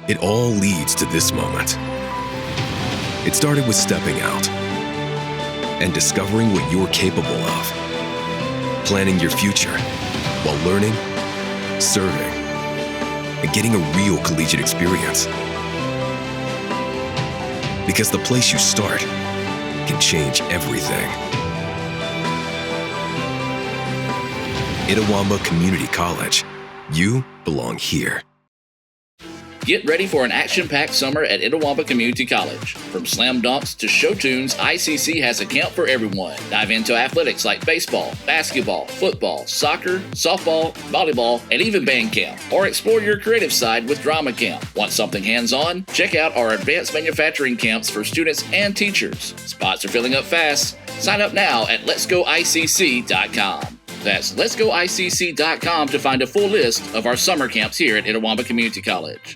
It all leads to this moment. It started with stepping out and discovering what you're capable of, planning your future while learning, serving, and getting a real collegiate experience. Because the place you start can change everything. Itawamba Community College. You belong here. Get ready for an action-packed summer at Itawamba Community College. From slam dunks to show tunes, ICC has a camp for everyone. Dive into athletics like baseball, basketball, football, soccer, softball, volleyball, and even band camp. Or explore your creative side with drama camp. Want something hands-on? Check out our advanced manufacturing camps for students and teachers. Spots are filling up fast. Sign up now at letsgoicc.com. That's letsgoicc.com to find a full list of our summer camps here at Itawamba Community College.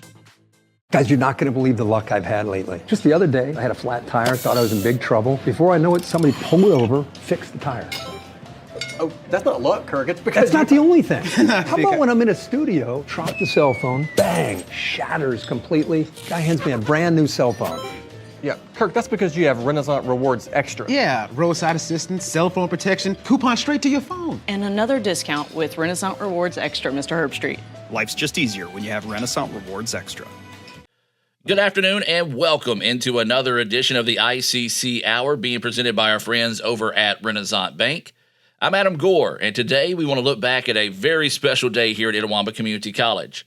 Guys, you're not going to believe the luck I've had lately. Just the other day, I had a flat tire, thought I was in big trouble. Before I know it, somebody pulled over, fixed the tire. Oh, that's not luck, Kirk. It's because that's not the only thing. How about when I'm in a studio, drop the cell phone, bang, shatters completely. Guy hands me a brand new cell phone. Yeah, Kirk, that's because you have Renaissance Rewards Extra. Yeah, roadside assistance, cell phone protection, coupon straight to your phone. And another discount with Renaissance Rewards Extra, Mr. Herbstreit. Life's just easier when you have Renaissance Rewards Extra. Good afternoon and welcome into another edition of the ICC Hour being presented by our friends over at Renaissance Bank. I'm Adam Gore, and today we want to look back at a very special day here at Itawamba Community College.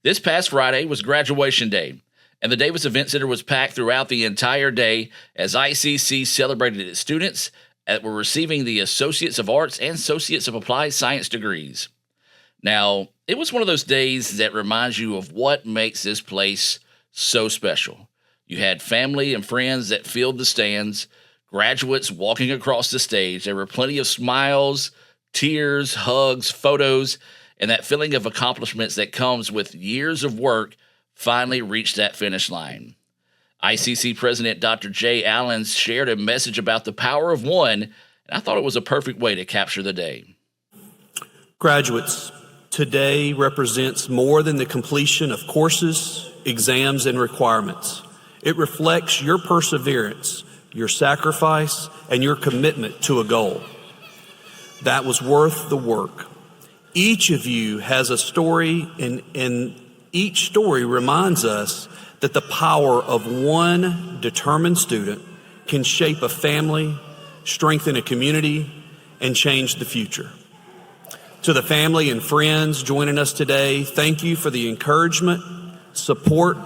This past Friday was graduation day, and the Davis Event Center was packed throughout the entire day as ICC celebrated its students that were receiving the Associates of Arts and Associates of Applied Science degrees. Now, it was one of those days that reminds you of what makes this place so special. You had family and friends that filled the stands, graduates walking across the stage. There were plenty of smiles, tears, hugs, photos, and that feeling of accomplishments that comes with years of work finally reached that finish line. ICC President Dr. Jay Allen shared a message about the power of one, and I thought it was a perfect way to capture the day. Graduates, today represents more than the completion of courses, exams, and requirements. It reflects your perseverance, your sacrifice, and your commitment to a goal that was worth the work. Each of you has a story, and each story reminds us that the power of one determined student can shape a family, strengthen a community, and change the future. To the family and friends joining us today, thank you for the encouragement, support,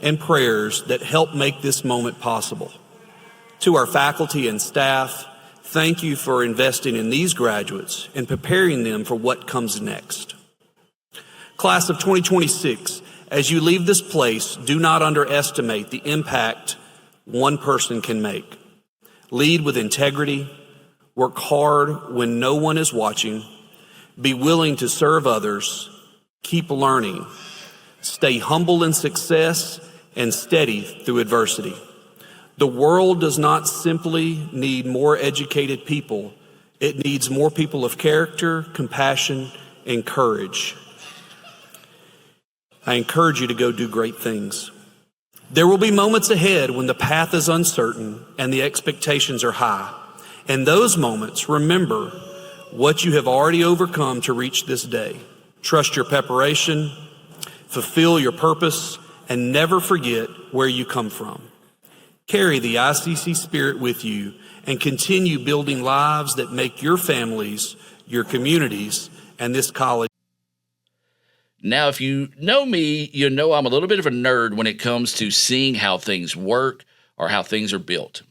and prayers that help make this moment possible. To our faculty and staff, thank you for investing in these graduates and preparing them for what comes next. Class of 2026, as you leave this place, do not underestimate the impact one person can make. Lead with integrity, work hard when no one is watching, be willing to serve others, keep learning, stay humble in success and steady through adversity. The world does not simply need more educated people. It needs more people of character, compassion, and courage. I encourage you to go do great things. There will be moments ahead when the path is uncertain and the expectations are high. In those moments, remember what you have already overcome to reach this day. Trust your preparation, fulfill your purpose, and never forget where you come from. Carry the ICC spirit with you and continue building lives that make your families, your communities, and this college. Now, if you know me, you know I'm a little bit of a nerd when it comes to seeing how things work or how things are built.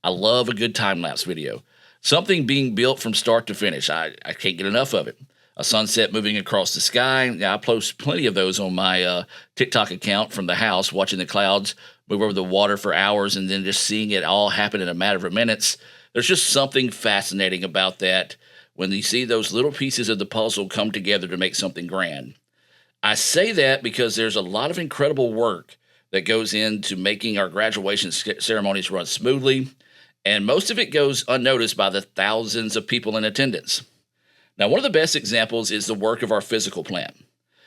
I love a good time-lapse video. Something being built from start to finish. I can't get enough of it. A sunset moving across the sky. Yeah, I post plenty of those on my TikTok account from the house, watching the clouds move over the water for hours and then just seeing it all happen in a matter of minutes. There's just something fascinating about that when you see those little pieces of the puzzle come together to make something grand. I say that because there's a lot of incredible work that goes into making our graduation ceremonies run smoothly, and most of it goes unnoticed by the thousands of people in attendance. Now, one of the best examples is the work of our physical plant.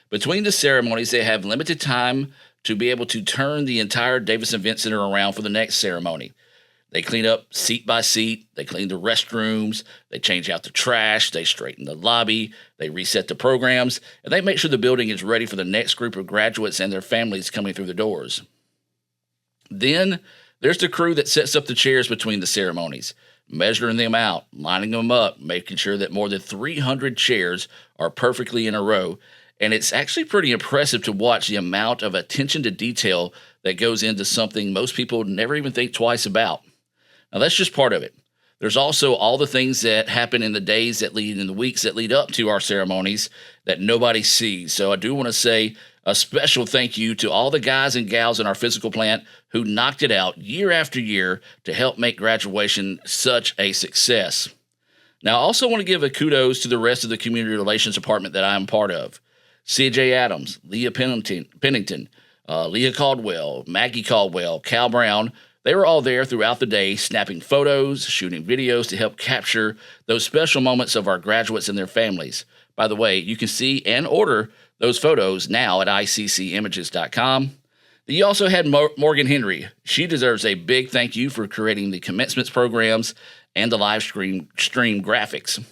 Between the ceremonies, they have limited time to be able to turn the entire Davis Event Center around for the next ceremony. They clean up seat by seat. They clean the restrooms. They change out the trash. They straighten the lobby. They reset the programs. And they make sure the building is ready for the next group of graduates and their families coming through the doors. Then there's the crew that sets up the chairs between the ceremonies, measuring them out, lining them up, making sure that more than 300 chairs are perfectly in a row. And it's actually pretty impressive to watch the amount of attention to detail that goes into something most people never even think twice about. Now, that's just part of it. There's also all the things that happen in the days that lead and the weeks that lead up to our ceremonies that nobody sees. So I do want to say a special thank you to all the guys and gals in our physical plant who knocked it out year after year to help make graduation such a success. Now, I also want to give a kudos to the rest of the community relations department that I'm part of. C.J. Adams, Leah Pennington, Leah Caldwell, Maggie Caldwell, Cal Brown. They were all there throughout the day, snapping photos, shooting videos to help capture those special moments of our graduates and their families. By the way, you can see and order those photos now at ICCimages.com. You also had Morgan Henry. She deserves a big thank you for creating the commencements programs and the live stream graphics.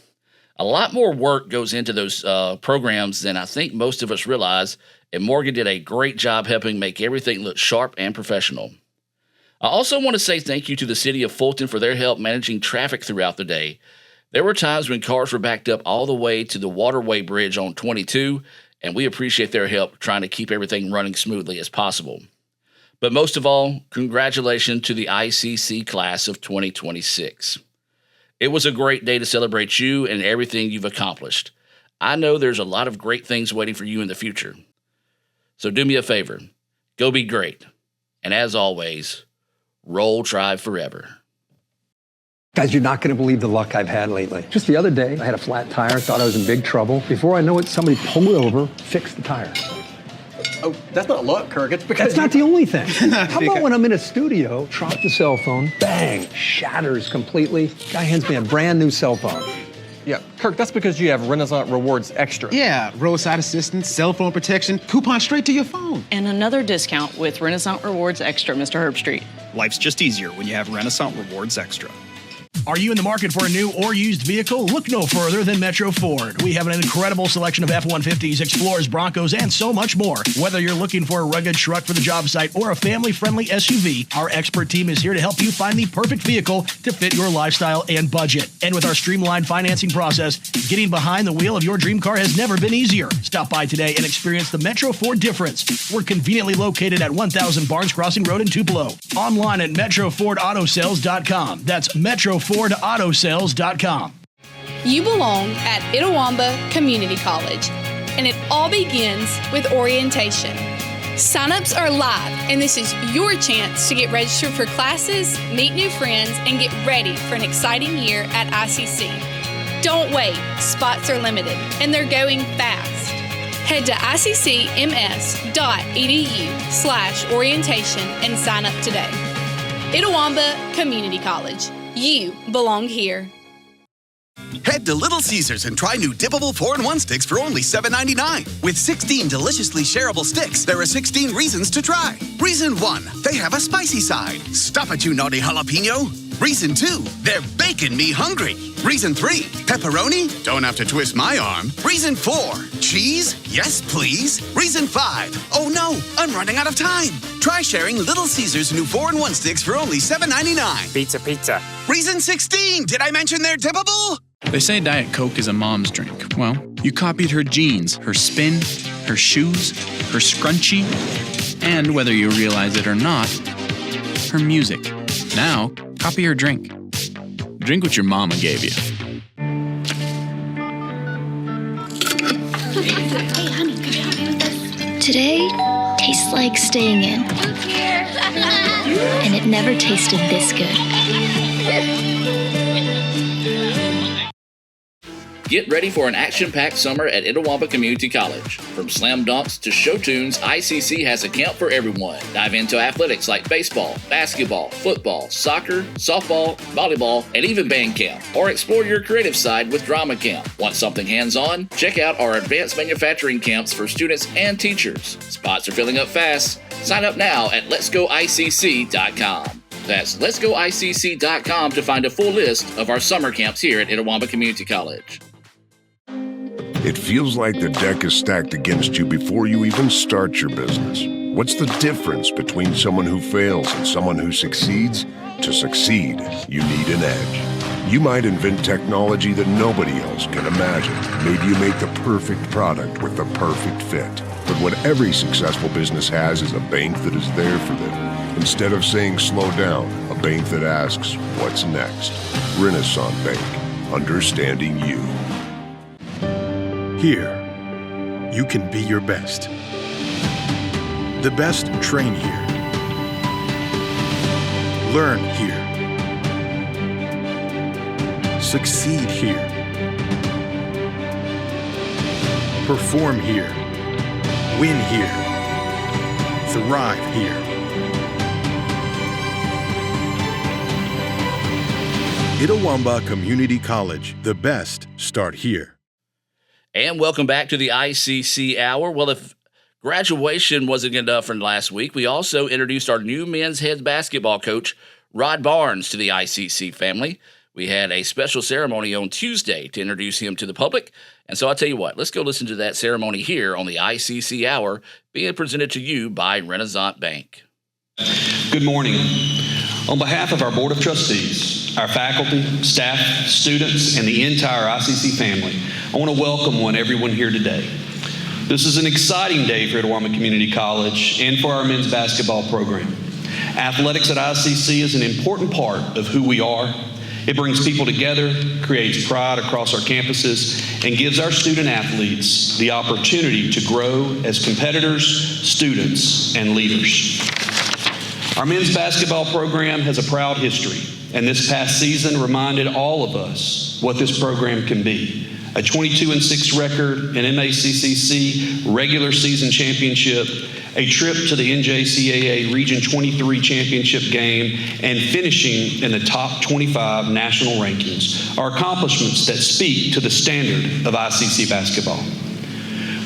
A lot more work goes into those programs than I think most of us realize, and Morgan did a great job helping make everything look sharp and professional. I also want to say thank you to the city of Fulton for their help managing traffic throughout the day. There were times when cars were backed up all the way to the Waterway Bridge on 22, and we appreciate their help trying to keep everything running smoothly as possible. But most of all, congratulations to the ICC class of 2026. It was a great day to celebrate you and everything you've accomplished. I know there's a lot of great things waiting for you in the future. So do me a favor, go be great. And as always, Roll Tribe forever. Guys, you're not going to believe the luck I've had lately. Just the other day, I had a flat tire, thought I was in big trouble. Before I know it, somebody pulled over, fixed the tire. Oh, that's not luck, Kirk. It's because That's not the only thing. How about when I'm in a studio, drop the cell phone, bang, shatters completely. Guy hands me a brand new cell phone. Yeah, Kirk, that's because you have Renaissance Rewards Extra. Yeah, roadside assistance, cell phone protection, coupon straight to your phone. And another discount with Renaissance Rewards Extra, Mr. Herbstreit. Life's just easier when you have Renaissance Rewards Extra. Are you in the market for a new or used vehicle? Look no further than Metro Ford. We have an incredible selection of F-150s, Explorers, Broncos, and so much more. Whether you're looking for a rugged truck for the job site or a family-friendly SUV, our expert team is here to help you find the perfect vehicle to fit your lifestyle and budget. And with our streamlined financing process, getting behind the wheel of your dream car has never been easier. Stop by today and experience the Metro Ford difference. We're conveniently located at 1000 Barnes Crossing Road in Tupelo. Online at MetroFordAutoSales.com. That's MetroFordAutoSales.com. You belong at Itawamba Community College, and it all begins with orientation. Sign-ups are live, and this is your chance to get registered for classes, meet new friends, and get ready for an exciting year at ICC. Don't wait, spots are limited, and they're going fast. Head to iccms.edu/orientation and sign up today. Itawamba Community College. You belong here. Head to Little Caesars and try new dippable 4-in-1 sticks for only $7.99. With 16 deliciously shareable sticks, there are 16 reasons to try. Reason 1, they have a spicy side. Stop it, you naughty jalapeno. Reason 2, they're baking me hungry. Reason 3, pepperoni? Don't have to twist my arm. Reason 4, cheese? Yes, please. Reason 5, oh no, I'm running out of time. Try sharing Little Caesars new 4-in-1 sticks for only $7.99. Pizza. Reason 16, did I mention they're dippable? They say Diet Coke is a mom's drink. Well, you copied her jeans, her spin, her shoes, her scrunchie, and whether you realize it or not, her music. Now, copy her drink. Drink what your mama gave you. Hey, honey, could you help me with this? Today tastes like staying in. And it never tasted this good. Get ready for an action-packed summer at Itawamba Community College. From slam dunks to show tunes, ICC has a camp for everyone. Dive into athletics like baseball, basketball, football, soccer, softball, volleyball, and even band camp. Or explore your creative side with drama camp. Want something hands-on? Check out our advanced manufacturing camps for students and teachers. Spots are filling up fast. Sign up now at letsgoicc.com. That's letsgoicc.com to find a full list of our summer camps here at Itawamba Community College. It feels like the deck is stacked against you before you even start your business. What's the difference between someone who fails and someone who succeeds? To succeed, you need an edge. You might invent technology that nobody else can imagine. Maybe you make the perfect product with the perfect fit. But what every successful business has is a bank that is there for them. Instead of saying slow down, a bank that asks, what's next? Renaissance Bank, understanding you. Here, you can be your best. The best train here. Learn here. Succeed here. Perform here. Win here. Thrive here. Itawamba Community College. The best start here. And welcome back to the ICC Hour. Well, if graduation wasn't enough from last week, we also introduced our new men's head basketball coach, Rod Barnes, to the ICC family. We had a special ceremony on Tuesday to introduce him to the public. And so I'll tell you what, let's go listen to that ceremony here on the ICC Hour, being presented to you by Renaissance Bank. Good morning. On behalf of our Board of Trustees, our faculty, staff, students, and the entire ICC family, I want to welcome everyone here today. This is an exciting day for Itawamba Community College and for our men's basketball program. Athletics at ICC is an important part of who we are. It brings people together, creates pride across our campuses, and gives our student athletes the opportunity to grow as competitors, students, and leaders. Our men's basketball program has a proud history, and this past season reminded all of us what this program can be. A 22-6 record, an MACCC regular season championship, a trip to the NJCAA Region 23 championship game, and finishing in the top 25 national rankings are accomplishments that speak to the standard of ICC basketball.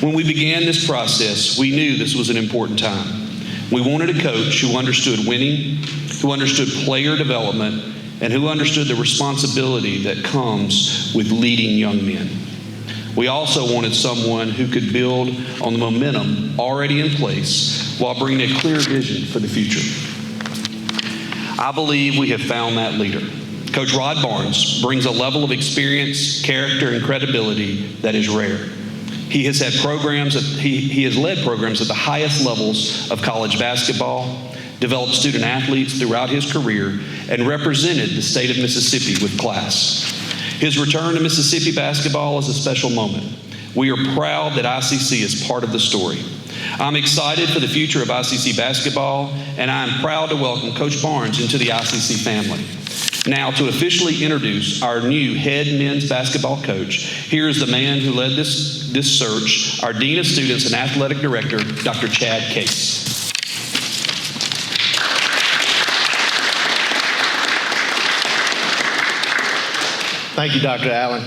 When we began this process, we knew this was an important time. We wanted a coach who understood winning, who understood player development, and who understood the responsibility that comes with leading young men. We also wanted someone who could build on the momentum already in place while bringing a clear vision for the future. I believe we have found that leader. Coach Rod Barnes brings a level of experience, character, and credibility that is rare. He has led programs at the highest levels of college basketball, developed student athletes throughout his career, and represented the state of Mississippi with class. His return to Mississippi basketball is a special moment. We are proud that ICC is part of the story. I'm excited for the future of ICC basketball, and I am proud to welcome Coach Barnes into the ICC family. Now, to officially introduce our new head men's basketball coach, here is the man who led this search, our Dean of Students and Athletic Director, Dr. Chad Case. Thank you, Dr. Allen.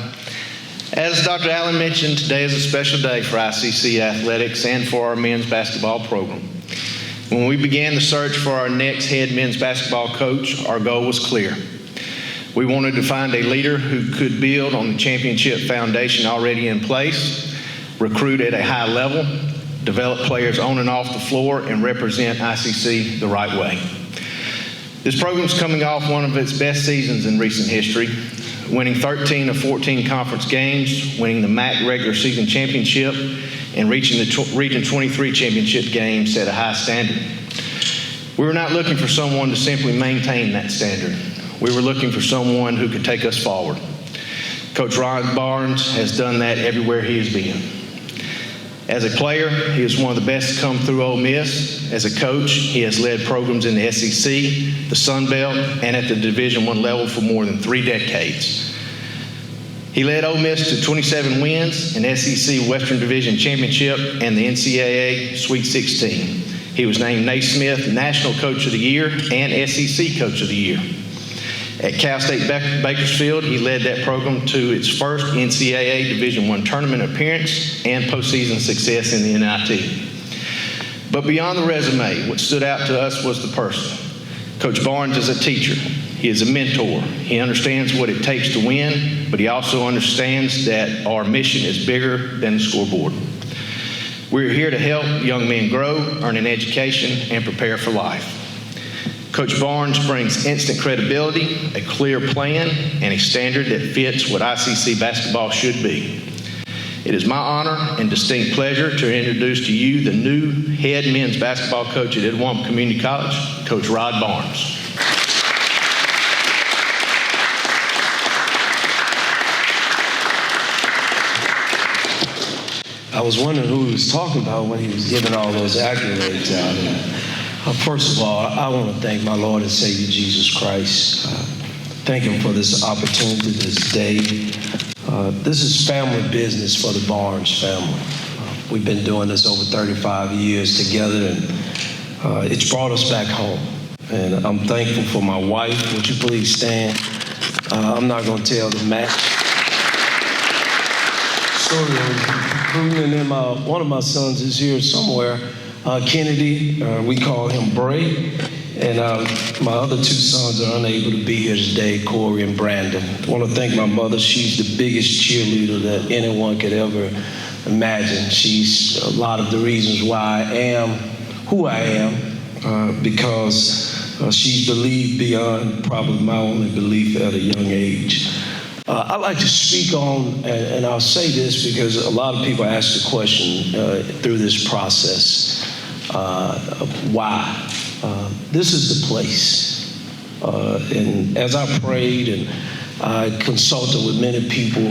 As Dr. Allen mentioned, today is a special day for ICC athletics and for our men's basketball program. When we began the search for our next head men's basketball coach, our goal was clear. We wanted to find a leader who could build on the championship foundation already in place, recruit at a high level, develop players on and off the floor, and represent ICC the right way. This program's coming off one of its best seasons in recent history, winning 13 of 14 conference games, winning the MAC regular season championship, and reaching the Region 23 championship game set a high standard. We were not looking for someone to simply maintain that standard. We were looking for someone who could take us forward. Coach Rod Barnes has done that everywhere he has been. As a player, he is one of the best to come through Ole Miss. As a coach, he has led programs in the SEC, the Sun Belt, and at the Division I level for more than 3 decades. He led Ole Miss to 27 wins, an SEC Western Division Championship, and the NCAA Sweet 16. He was named Naismith National Coach of the Year and SEC Coach of the Year. At Cal State Bakersfield, he led that program to its first NCAA Division I tournament appearance and postseason success in the NIT. But beyond the resume, what stood out to us was the person. Coach Barnes is a teacher. He is a mentor. He understands what it takes to win, but he also understands that our mission is bigger than the scoreboard. We're here to help young men grow, earn an education, and prepare for life. Coach Barnes brings instant credibility, a clear plan, and a standard that fits what ICC basketball should be. It is my honor and distinct pleasure to introduce to you the new head men's basketball coach at Itawamba Community College, Coach Rod Barnes. I was wondering who he was talking about when he was giving all those accolades out. First of all, I want to thank my Lord and Savior Jesus Christ. Thank him for this opportunity, this day. This is family business for the Barnes family. We've been doing this over 35 years together, and it's brought us back home. And I'm thankful for my wife. Would you please stand? I'm not going to tell the match story of and one of my sons is here somewhere. Kennedy, we call him Bray, and my other two sons are unable to be here today, Corey and Brandon. I want to thank my mother. She's the biggest cheerleader that anyone could ever imagine. She's a lot of the reasons why I am who I am, because she's believed beyond probably my only belief at a young age. I'd like to speak on, and I'll say this because a lot of people ask the question through this process, why? This is the place. And as I prayed and I consulted with many people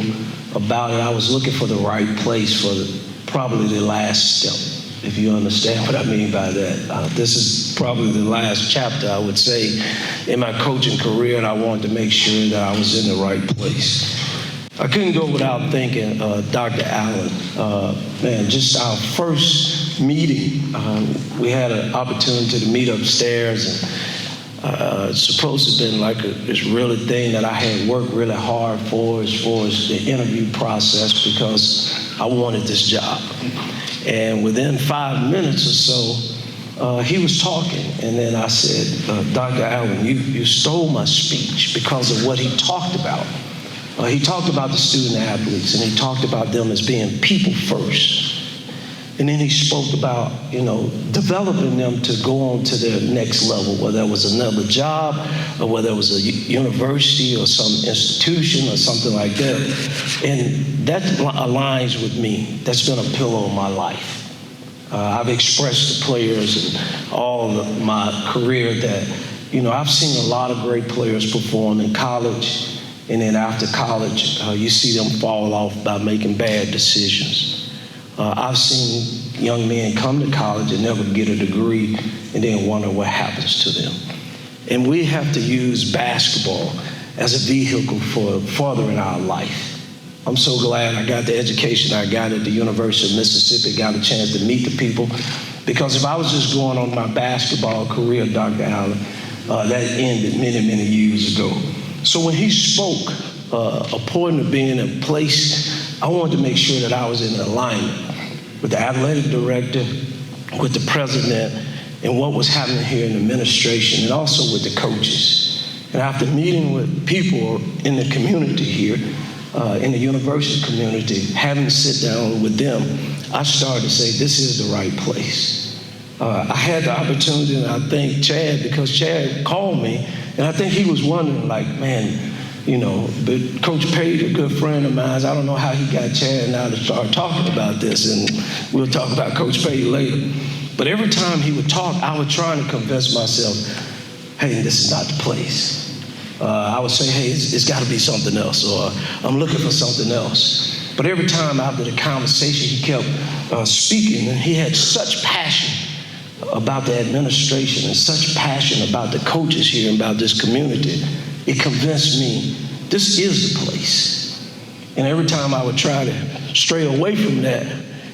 about it, I was looking for the right place for probably the last step, if you understand what I mean by that. This is probably the last chapter, I would say, in my coaching career, and I wanted to make sure that I was in the right place. I couldn't go without thanking Dr. Allen. Man, just our first meeting, we had an opportunity to meet upstairs, and it's supposed to have been like this really thing that I had worked really hard for as far as the interview process, because I wanted this job. And within 5 minutes or so, he was talking, and then I said, Dr. Allen, you stole my speech because of what he talked about. He talked about the student athletes, and he talked about them as being people first. And then he spoke about, developing them to go on to their next level, whether it was another job or whether it was a university or some institution or something like that. And that aligns with me. That's been a pillar of my life. I've expressed to players and all of my career that, I've seen a lot of great players perform in college, and then after college, you see them fall off by making bad decisions. I've seen young men come to college and never get a degree and then wonder what happens to them. And we have to use basketball as a vehicle for furthering our life. I'm so glad I got the education I got at the University of Mississippi, got a chance to meet the people, because if I was just going on my basketball career, Dr. Allen, that ended many, many years ago. So when he spoke, according to being in place, I wanted to make sure that I was in alignment with the athletic director, with the president, and what was happening here in the administration, and also with the coaches. And after meeting with people in the community here, in the university community, having to sit down with them, I started to say, this is the right place. I had the opportunity, and I thank Chad, because Chad called me, and I think he was wondering, like, man, but Coach Page, a good friend of mine, I don't know how he got Chad now to start talking about this, and we'll talk about Coach Page later. But every time he would talk, I was trying to convince myself, hey, this is not the place. I would say, hey, it's got to be something else, or I'm looking for something else. But every time after the conversation, he kept speaking, and he had such passion about the administration and such passion about the coaches here and about this community. It convinced me this is the place. And every time I would try to stray away from that,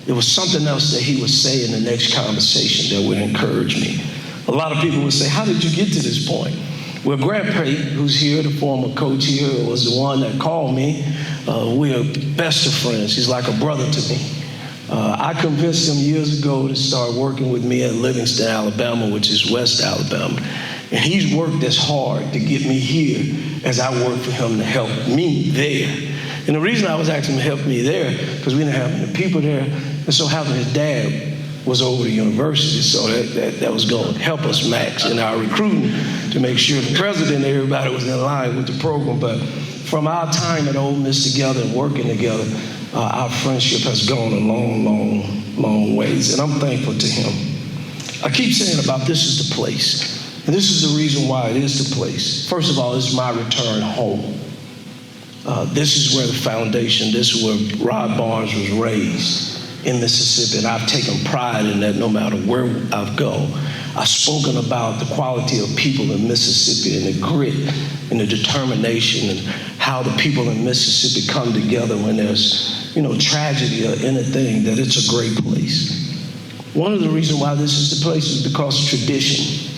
there was something else that he would say in the next conversation that would encourage me. A lot of people would say, how did you get to this point? Well, Grant Pate, who's here, the former coach here, was the one that called me. We are best of friends. He's like a brother to me. I convinced him years ago to start working with me at Livingston, Alabama, which is West Alabama. And he's worked as hard to get me here as I worked for him to help me there. And the reason I was asking him to help me there, because we didn't have many people there, and so having his dad was over the university, so that was going to help us max in our recruiting to make sure the president and everybody was in line with the program. But from our time at Ole Miss together and working together, our friendship has gone a long, long, long ways, and I'm thankful to him. I keep saying about this is the place, and this is the reason why it is the place. First of all, this is my return home. This is where the foundation, this is where Rod Barnes was raised in Mississippi, and I've taken pride in that no matter where I've gone. I've spoken about the quality of people in Mississippi and the grit and the determination and how the people in Mississippi come together when there's, tragedy or anything, that it's a great place. One of the reasons why this is the place is because of tradition.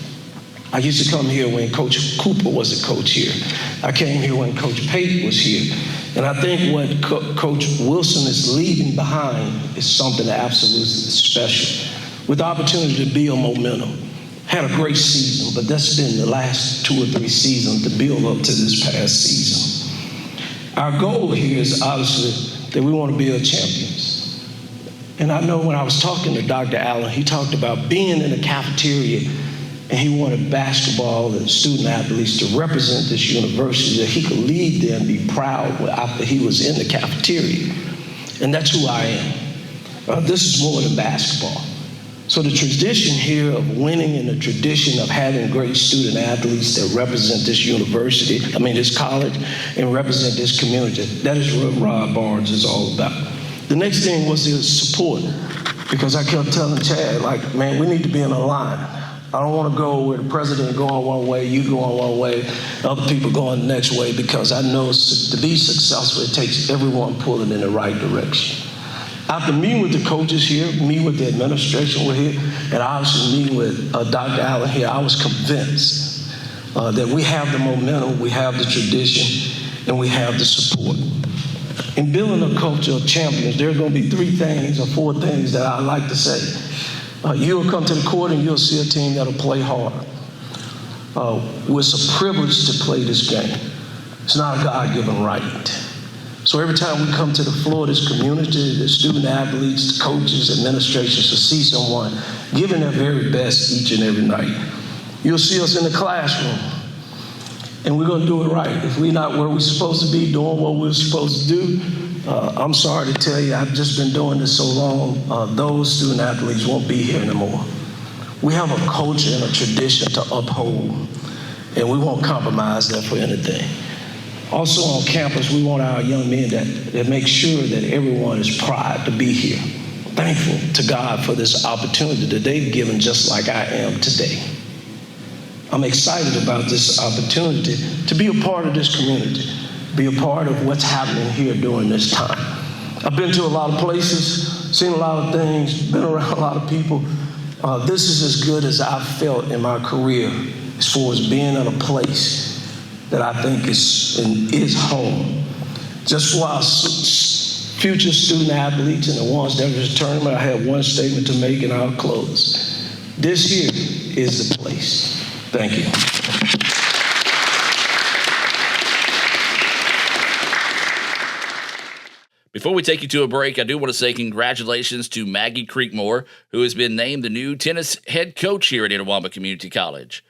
I used to come here when Coach Cooper was the coach here. I came here when Coach Pate was here. And I think what Coach Wilson is leaving behind is something absolutely special, with the opportunity to build momentum. Had a great season, but that's been the last 2 or 3 seasons to build up to this past season. Our goal here is obviously that we want to build champions. And I know when I was talking to Dr. Allen, he talked about being in the cafeteria, and he wanted basketball and student athletes to represent this university, that he could lead there and be proud after he was in the cafeteria. And that's who I am. This is more than basketball. So the tradition here of winning and the tradition of having great student athletes that represent this university, this college, and represent this community, that is what Rod Barnes is all about. The next thing was his support, because I kept telling Chad, we need to be in a line. I don't want to go where the president going one way, you going one way, other people going the next way, because I know to be successful, it takes everyone pulling in the right direction. After meeting with the coaches here, meeting with the administration here, and obviously meeting with Dr. Allen here, I was convinced that we have the momentum, we have the tradition, and we have the support. In building a culture of champions, there are going to be 3 things or 4 things that I like to say. You'll come to the court and you'll see a team that'll play hard. It's a privilege to play this game. It's not a God-given right. So every time we come to the floor of this community, the student athletes, the coaches, administrations, to see someone giving their very best each and every night. You'll see us in the classroom, and we're going to do it right. If we're not where we're supposed to be, doing what we're supposed to do, I'm sorry to tell you, I've just been doing this so long, those student athletes won't be here anymore. We have a culture and a tradition to uphold, and we won't compromise that for anything. Also on campus, we want our young men that make sure that everyone is proud to be here. Thankful to God for this opportunity that they've given, just like I am today. I'm excited about this opportunity to be a part of this community, be a part of what's happening here during this time. I've been to a lot of places, seen a lot of things, been around a lot of people. This is as good as I've felt in my career as far as being in a place that I think is home. Just for our future student athletes and the ones that are in the tournament, I have one statement to make and I'll close. This here is the place. Thank you. Before we take you to a break, I do want to say congratulations to Maggie Creekmore, who has been named the new tennis head coach here at Itawamba Community College.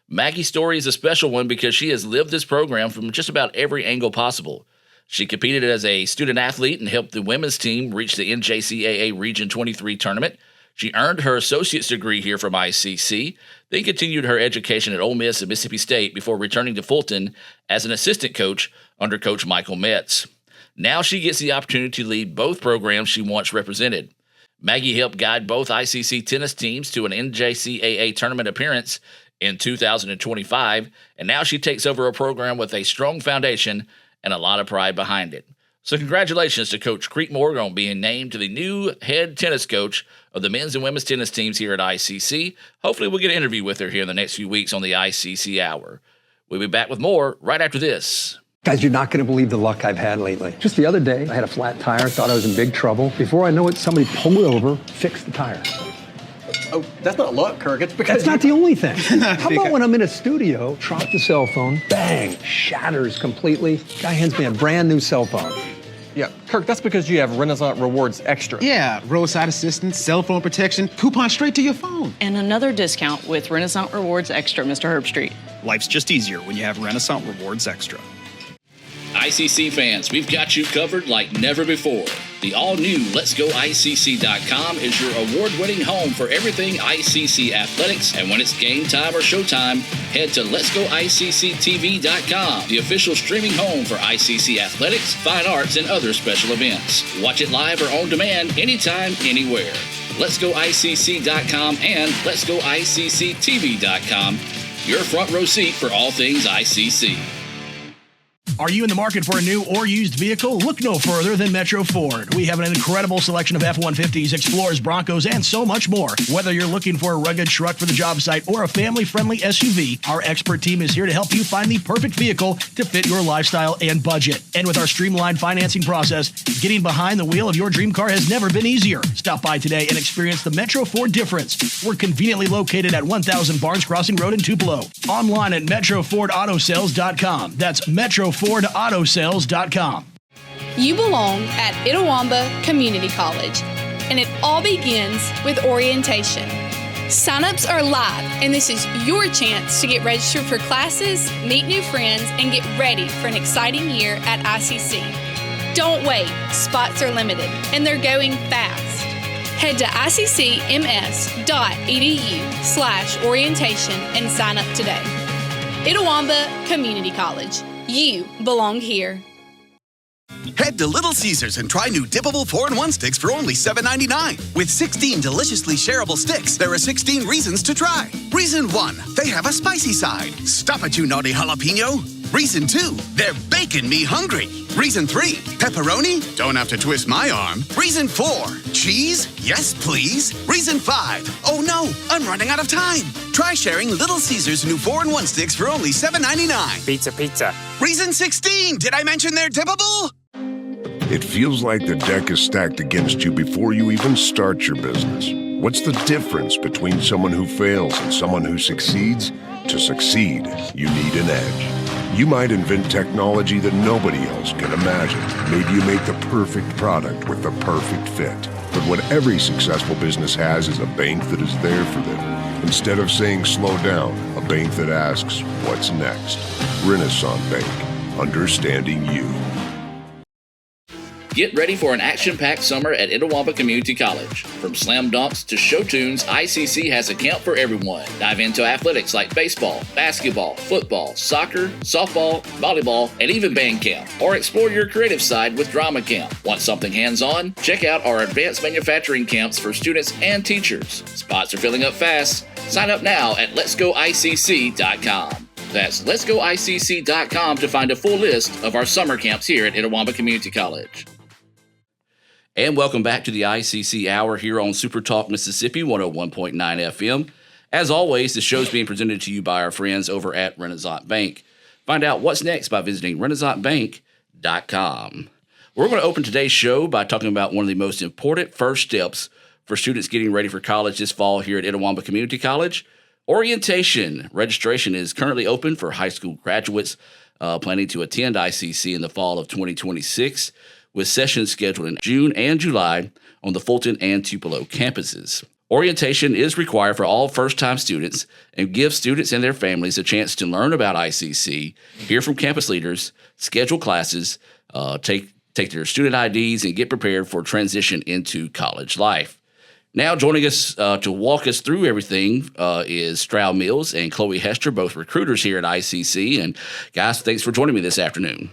Maggie's story is a special one because she has lived this program from just about every angle possible. She competed as a student athlete and helped the women's team reach the NJCAA Region 23 tournament. She earned her associate's degree here from ICC, then continued her education at Ole Miss and Mississippi State before returning to Fulton as an assistant coach under Coach Michael Metz. Now she gets the opportunity to lead both programs she once represented. Maggie helped guide both ICC tennis teams to an NJCAA tournament appearance in 2025, and now she takes over a program with a strong foundation and a lot of pride behind it. So congratulations to Coach Creekmore on being named to the new head tennis coach of the men's and women's tennis teams here at ICC. Hopefully we'll get an interview with her here in the next few weeks on the ICC Hour. We'll be back with more right after this. Guys, you're not going to believe the luck I've had lately. Just the other day, I had a flat tire, thought I was in big trouble. Before I know it, somebody pulled over, fixed the tire. Oh, that's not luck, Kirk. It's because That's not the only thing. How about when I'm in a studio, drop the cell phone, bang, shatters completely. Guy hands me a brand new cell phone. Yeah, Kirk, that's because you have Renaissance Rewards Extra. Yeah, roadside assistance, cell phone protection, coupon straight to your phone. And another discount with Renaissance Rewards Extra, Mr. Herbstreit. Life's just easier when you have Renaissance Rewards Extra. ICC fans, we've got you covered like never before. The all-new Let'sGoICC.com is your award-winning home for everything ICC athletics, and when it's game time or showtime, head to Let'sGoICCTV.com, the official streaming home for ICC athletics, fine arts, and other special events. Watch it live or on demand anytime, anywhere. Let'sGoICC.com and Let'sGoICCTV.com, your front row seat for all things ICC. Are you in the market for a new or used vehicle? Look no further than Metro Ford. We have an incredible selection of F-150s, Explorers, Broncos, and so much more. Whether you're looking for a rugged truck for the job site or a family-friendly SUV, our expert team is here to help you find the perfect vehicle to fit your lifestyle and budget. And with our streamlined financing process, getting behind the wheel of your dream car has never been easier. Stop by today and experience the Metro Ford difference. We're conveniently located at 1000 Barnes Crossing Road in Tupelo. Online at MetroFordAutoSales.com. That's MetroFordAutoSales.com. You belong at Itawamba Community College, and it all begins with orientation. Sign-ups are live, and this is your chance to get registered for classes, meet new friends, and get ready for an exciting year at ICC. Don't wait, spots are limited, and they're going fast. Head to iccms.edu/orientation and sign up today. Itawamba Community College. You belong here. Head to Little Caesars and try new dippable 4-in-1 sticks for only $7.99. With 16 deliciously shareable sticks, there are 16 reasons to try. Reason 1, they have a spicy side. Stop it, you naughty jalapeno. Reason 2, they're baking me hungry. Reason 3, pepperoni? Don't have to twist my arm. Reason 4, cheese? Yes, please. Reason 5, oh no, I'm running out of time. Try sharing Little Caesars new 4-in-1 sticks for only $7.99. Pizza. Reason 16, did I mention they're dippable? It feels like the deck is stacked against you before you even start your business. What's the difference between someone who fails and someone who succeeds? To succeed, you need an edge. You might invent technology that nobody else can imagine. Maybe you make the perfect product with the perfect fit. But what every successful business has is a bank that is there for them. Instead of saying slow down, a bank that asks, what's next? Renaissance Bank, understanding you. Get ready for an action-packed summer at Itawamba Community College. From slam dunks to show tunes, ICC has a camp for everyone. Dive into athletics like baseball, basketball, football, soccer, softball, volleyball, and even band camp. Or explore your creative side with drama camp. Want something hands-on? Check out our advanced manufacturing camps for students and teachers. Spots are filling up fast. Sign up now at Let'sGoICC.com. That's Let'sGoICC.com to find a full list of our summer camps here at Itawamba Community College. And welcome back to the ICC Hour here on Super Talk Mississippi 101.9 FM. As always, the show's being presented to you by our friends over at Renaissance Bank. Find out what's next by visiting RenaissanceBank.com. We're going to open today's show by talking about one of the most important first steps for students getting ready for college this fall here at Itawamba Community College. Orientation. Registration is currently open for high school graduates planning to attend ICC in the fall of 2026. With sessions scheduled in June and July on the Fulton and Tupelo campuses. Orientation is required for all first-time students and gives students and their families a chance to learn about ICC, hear from campus leaders, schedule classes, take their student IDs, and get prepared for transition into college life. Now joining us to walk us through everything is Stroud Mills and Chloe Hester, both recruiters here at ICC. And guys, thanks for joining me this afternoon.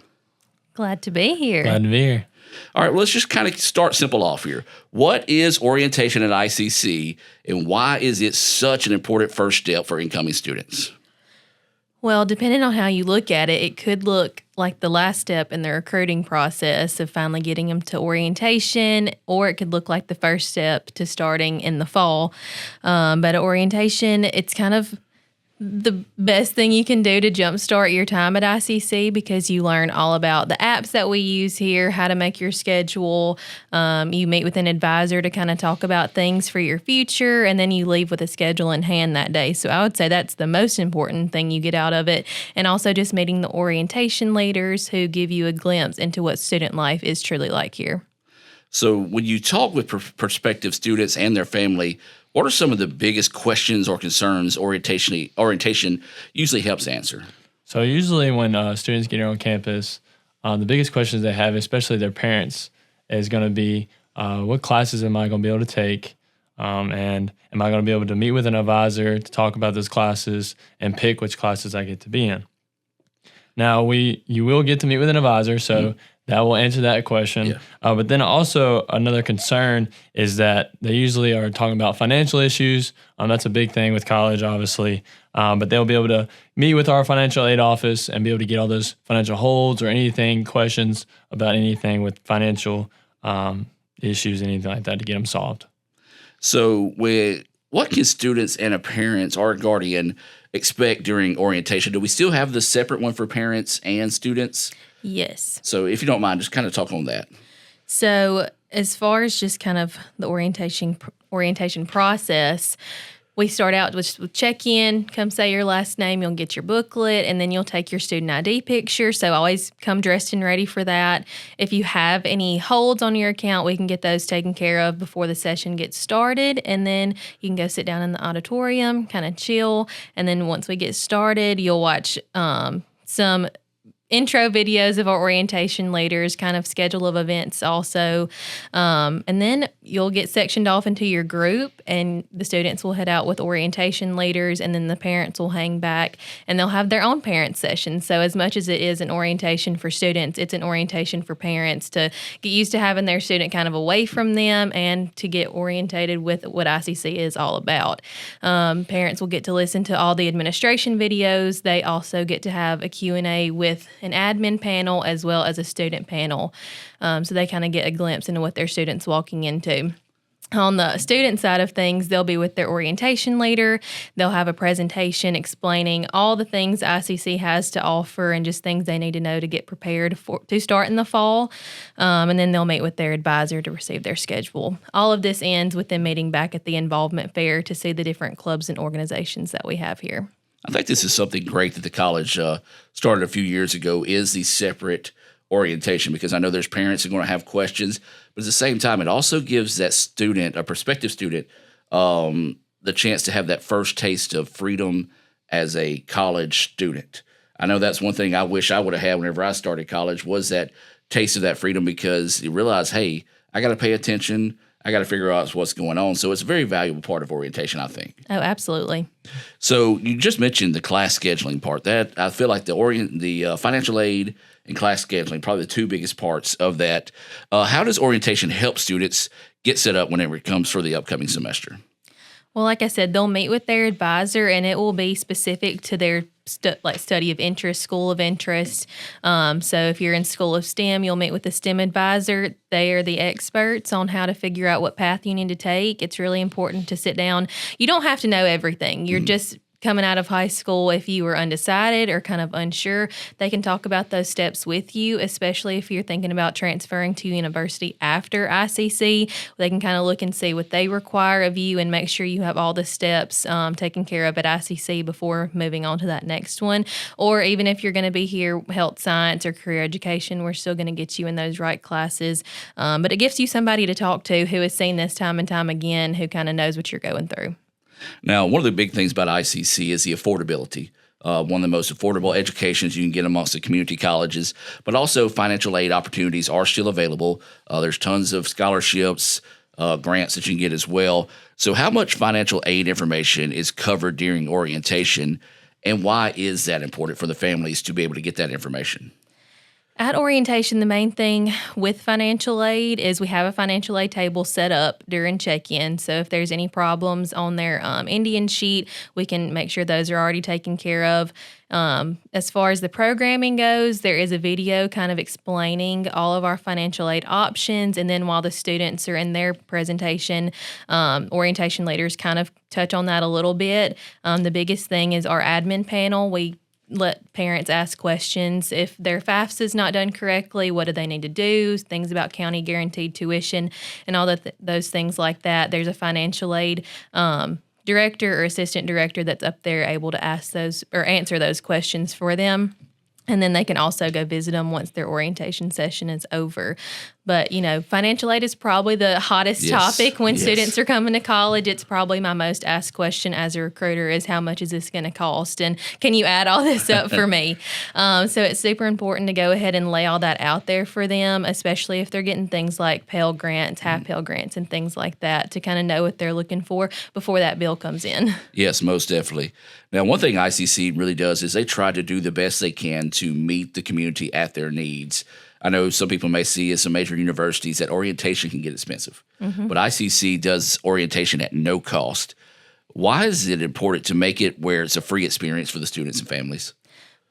Glad to be here. Glad to be here. All right, well, let's just kind of start simple off here. What is orientation at ICC, and why is it such an important first step for incoming students? Well, depending on how you look at it, it could look like the last step in the recruiting process of finally getting them to orientation, or it could look like the first step to starting in the fall. But at orientation, it's kind of the best thing you can do to jumpstart your time at ICC, because you learn all about the apps that we use here, how to make your schedule. You meet with an advisor to kind of talk about things for your future, and then you leave with a schedule in hand that day. So I would say that's the most important thing you get out of it. And also just meeting the orientation leaders who give you a glimpse into what student life is truly like here. So when you talk with prospective students and their family, what are some of the biggest questions or concerns orientation usually helps answer? So usually when students get here on campus, the biggest questions they have, especially their parents, is going to be, what classes am I going to be able to take? And am I going to be able to meet with an advisor to talk about those classes and pick which classes I get to be in? Now, you will get to meet with an advisor, so that will answer that question. Yeah. But then also another concern is that they usually are talking about financial issues. That's a big thing with college, obviously. But they'll be able to meet with our financial aid office and be able to get all those financial holds or questions about anything with financial issues, anything like that, to get them solved. So what can students and a parent or a guardian expect during orientation? Do we still have the separate one for parents and students? Yes. So if you don't mind, just kind of talk on that. So as far as just kind of the orientation process, we start out with check-in, come say your last name, you'll get your booklet, and then you'll take your student ID picture. So always come dressed and ready for that. If you have any holds on your account, we can get those taken care of before the session gets started. And then you can go sit down in the auditorium, kind of chill. And then once we get started, you'll watch some intro videos of our orientation leaders, kind of schedule of events also. And then you'll get sectioned off into your group, and the students will head out with orientation leaders, and then the parents will hang back, and they'll have their own parent session. So as much as it is an orientation for students, it's an orientation for parents to get used to having their student kind of away from them and to get orientated with what ICC is all about. Parents will get to listen to all the administration videos. They also get to have a Q&A with an admin panel as well as a student panel. So they kind of get a glimpse into what their student's walking into. On the student side of things, they'll be with their orientation leader. They'll have a presentation explaining all the things ICC has to offer and just things they need to know to get prepared to start in the fall. And then they'll meet with their advisor to receive their schedule. All of this ends with them meeting back at the involvement fair to see the different clubs and organizations that we have here. I think this is something great that the college started a few years ago, is the separate orientation, because I know there's parents who are going to have questions, but at the same time, it also gives that student, a prospective student, the chance to have that first taste of freedom as a college student. I know that's one thing I wish I would have had whenever I started college, was that taste of that freedom, because you realize, hey, I got to pay attention. I got to figure out what's going on. So it's a very valuable part of orientation, I think. Oh, absolutely. So you just mentioned the class scheduling part. That I feel like the financial aid and class scheduling, probably the two biggest parts of that. How does orientation help students get set up whenever it comes for the upcoming semester? Well, like I said, they'll meet with their advisor, and it will be specific to their study of interest, school of interest. So if you're in School of STEM, you'll meet with the STEM advisor. They are the experts on how to figure out what path you need to take. It's really important to sit down. You don't have to know everything. You're just coming out of high school. If you were undecided or kind of unsure, they can talk about those steps with you, especially if you're thinking about transferring to university after ICC. They can kind of look and see what they require of you and make sure you have all the steps taken care of at ICC before moving on to that next one. Or even if you're going to be here, health science or career education, we're still going to get you in those right classes. But it gives you somebody to talk to who has seen this time and time again, who kind of knows what you're going through. Now, one of the big things about ICC is the affordability. One of the most affordable educations you can get amongst the community colleges, but also financial aid opportunities are still available. There's tons of scholarships, grants that you can get as well. So how much financial aid information is covered during orientation, and why is that important for the families to be able to get that information? At orientation, the main thing with financial aid is we have a financial aid table set up during check-in. So if there's any problems on their Indian sheet, we can make sure those are already taken care of. As far as the programming goes, there is a video kind of explaining all of our financial aid options. And then while the students are in their presentation, orientation leaders kind of touch on that a little bit. The biggest thing is our admin panel. We let parents ask questions. If their FAFSA is not done correctly, what do they need to do? Things about county guaranteed tuition and all those things like that. There's a financial aid director or assistant director that's up there able to ask those or answer those questions for them. And then they can also go visit them once their orientation session is over. But, financial aid is probably the hottest topic when students are coming to college. It's probably my most asked question as a recruiter is how much is this going to cost? And can you add all this up for me? So it's super important to go ahead and lay all that out there for them, especially if they're getting things like Pell Grants, half Pell Grants, and things like that to kind of know what they're looking for before that bill comes in. Yes, most definitely. Now, one thing ICC really does is they try to do the best they can to meet the community at their needs. I know some people may see at some major universities that orientation can get expensive, but ICC does orientation at no cost. Why is it important to make it where it's a free experience for the students and families?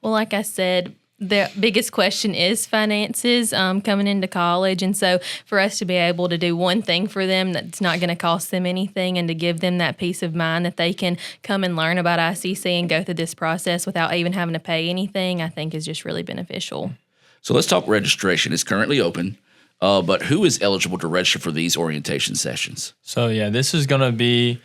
Well, like I said, the biggest question is finances coming into college. And so for us to be able to do one thing for them that's not going to cost them anything and to give them that peace of mind that they can come and learn about ICC and go through this process without even having to pay anything, I think is just really beneficial. So let's talk registration. It's currently open, but who is eligible to register for these orientation sessions? So, this is going to be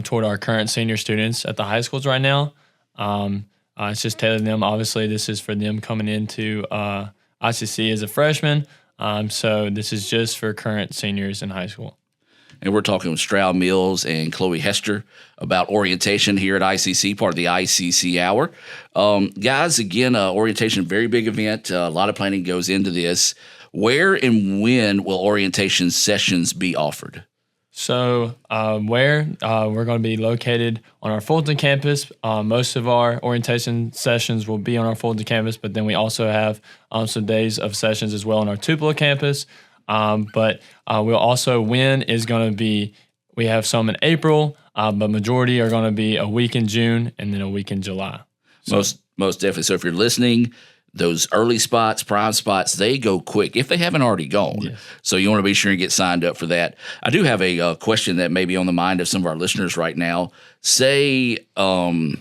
toward our current senior students at the high schools right now. It's just tailored to them. Obviously, this is for them coming into ICC as a freshman. So this is just for current seniors in high school. And we're talking with Stroud Mills and Chloe Hester about orientation here at ICC, part of the ICC Hour. Guys, again, orientation, very big event. A lot of planning goes into this. Where and when will orientation sessions be offered? So we're going to be located on our Fulton campus. Most of our orientation sessions will be on our Fulton campus, but then we also have some days of sessions as well on our Tupelo campus. But we'll also, when is going to be, we have some in April, but majority are going to be a week in June and then a week in July. So, most definitely. So if you're listening, those early spots, prime spots, they go quick if they haven't already gone. Yes. So you want to be sure and get signed up for that. I do have a question that may be on the mind of some of our listeners right now. Say I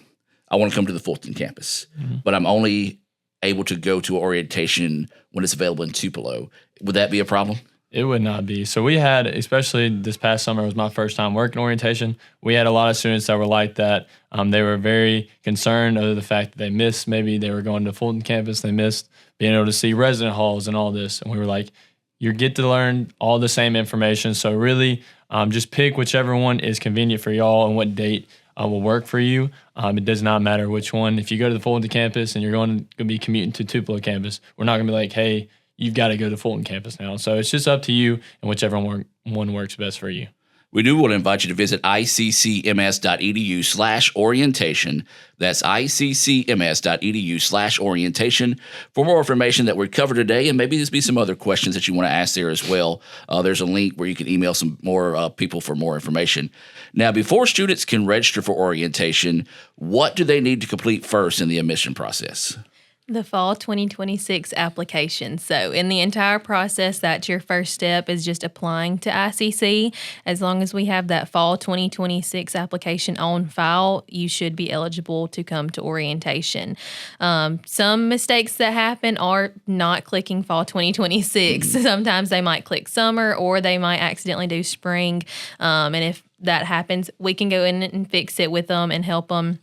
want to come to the Fulton campus, but I'm only able to go to orientation when it's available in Tupelo. Would that be a problem? It would not be. So we had, especially this past summer, it was my first time working orientation. We had a lot of students that were like that. They were very concerned over the fact that they missed, maybe they were going to Fulton campus, they missed being able to see resident halls and all this. And we were like, you get to learn all the same information. So really just pick whichever one is convenient for y'all and what date will work for you. It does not matter which one. If you go to the Fulton campus and you're going to be commuting to Tupelo campus, we're not going to be like, hey, you've got to go to Fulton campus now. So it's just up to you and whichever one works best for you. We do want to invite you to visit iccms.edu/orientation. That's iccms.edu/orientation for more information that we covered today, and maybe there's be some other questions that you want to ask there as well. There's a link where you can email some more people for more information. Now, before students can register for orientation, what do they need to complete first in the admission process? The fall 2026 application. So in the entire process, that's your first step is just applying to ICC. As long as we have that fall 2026 application on file, you should be eligible to come to orientation. Some mistakes that happen are not clicking fall 2026. Sometimes they might click summer or they might accidentally do spring. And if that happens, we can go in and fix it with them and help them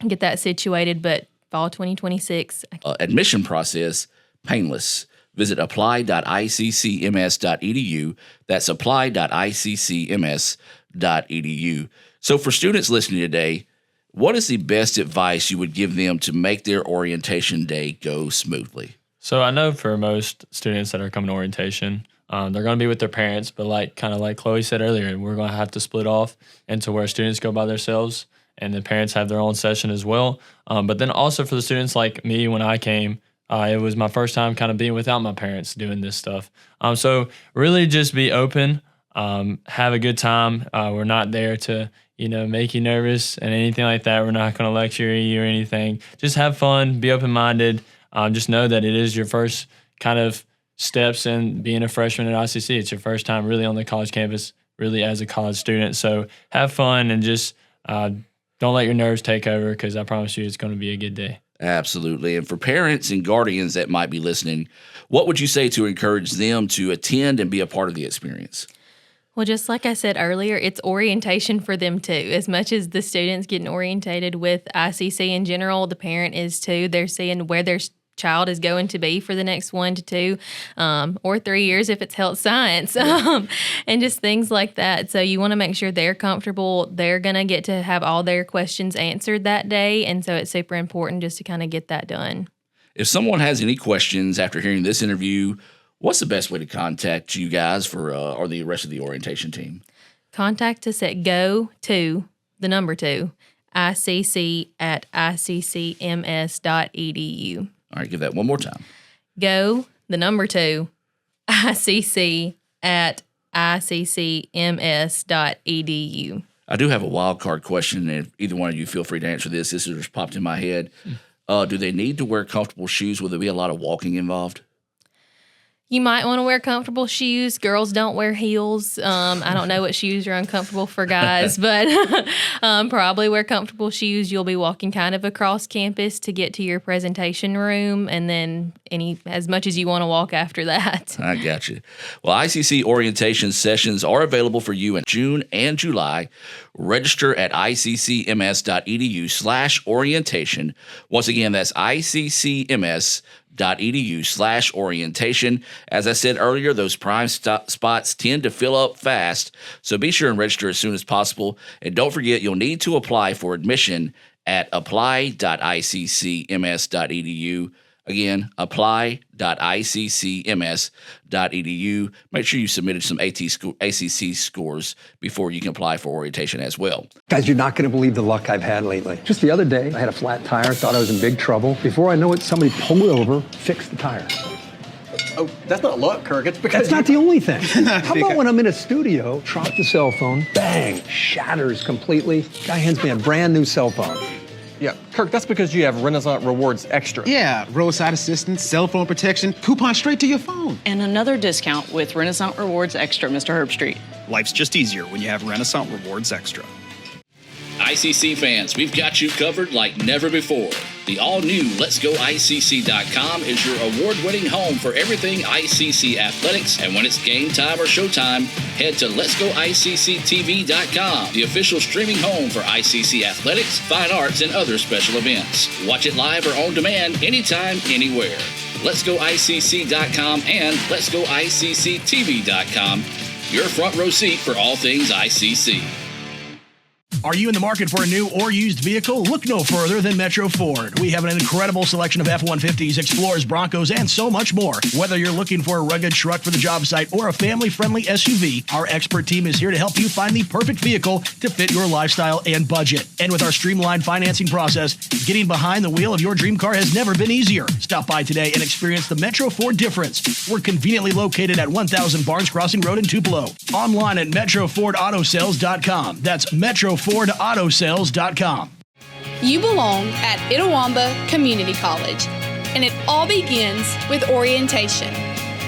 get that situated. But fall 2026. Admission process, painless. Visit apply.iccms.edu. That's apply.iccms.edu. So for students listening today, what is the best advice you would give them to make their orientation day go smoothly? So I know for most students that are coming to orientation, they're going to be with their parents, but like Chloe said earlier, we're going to have to split off into where students go by themselves and the parents have their own session as well. But then also for the students like me, when I came, It was my first time kind of being without my parents doing this stuff. So really just be open, have a good time. We're not there to, make you nervous and anything like that. We're not going to lecture you or anything. Just have fun, be open-minded. Just know that it is your first kind of steps in being a freshman at ICC. It's your first time really on the college campus, really as a college student. So have fun and just don't let your nerves take over, because I promise you it's going to be a good day. Absolutely. And for parents and guardians that might be listening, what would you say to encourage them to attend and be a part of the experience? Well, just like I said earlier, it's orientation for them too. As much as the students getting orientated with ICC in general, the parent is too. They're seeing where their child is going to be for the next 1 to 2 or 3 years if it's health science, and just things like that. So you want to make sure they're comfortable. They're going to get to have all their questions answered that day, and so it's super important just to kind of get that done. If someone has any questions after hearing this interview, what's the best way to contact you guys or the rest of the orientation team? Contact us at go2iccc@iccms.edu. All right, give that one more time. go2iccc@iccms.edu. I do have a wild card question, and if either one of you feel free to answer this. This has just popped in my head. Do they need to wear comfortable shoes? Will there be a lot of walking involved? You might want to wear comfortable shoes. Girls don't wear heels. I don't know what shoes are uncomfortable for guys, but probably wear comfortable shoes. You'll be walking kind of across campus to get to your presentation room, and then as much as you want to walk after that. I got you. Well, ICC orientation sessions are available for you in June and July. Register at iccms.edu/orientation. Once again, that's iccms.edu/orientation. As I said earlier, those prime spots tend to fill up fast, so be sure and register as soon as possible. And don't forget, you'll need to apply for admission at apply.iccms.edu. Again, apply.iccms.edu. Make sure you submitted some ACC scores before you can apply for orientation as well. Guys, you're not going to believe the luck I've had lately. Just the other day, I had a flat tire, thought I was in big trouble. Before I know it, somebody pulled over, fixed the tire. Oh, that's not luck, Kirk. It's because that's not the only thing. How about when I'm in a studio, drop the cell phone, bang, shatters completely. Guy hands me a brand new cell phone. Yeah, Kirk, that's because you have Renaissance Rewards Extra. Yeah, roadside assistance, cell phone protection, coupon straight to your phone. And another discount with Renaissance Rewards Extra, Mr. Herbstreit. Life's just easier when you have Renaissance Rewards Extra. ICC fans, we've got you covered like never before. The all-new Let'sGoICC.com is your award-winning home for everything ICC athletics, and when it's game time or showtime, head to Let'sGoICCTV.com, the official streaming home for ICC athletics, fine arts, and other special events. Watch it live or on demand anytime, anywhere. Let'sGoICC.com and Let'sGoICCTV.com, your front row seat for all things ICC. Are you in the market for a new or used vehicle? Look no further than Metro Ford. We have an incredible selection of F-150s, Explorers, Broncos, and so much more. Whether you're looking for a rugged truck for the job site or a family-friendly SUV, our expert team is here to help you find the perfect vehicle to fit your lifestyle and budget. And with our streamlined financing process, getting behind the wheel of your dream car has never been easier. Stop by today and experience the Metro Ford difference. We're conveniently located at 1000 Barnes Crossing Road in Tupelo. Online at MetroFordAutoSales.com. That's MetroFordAutoSales.com. You belong at Itawamba Community College, and it all begins with orientation.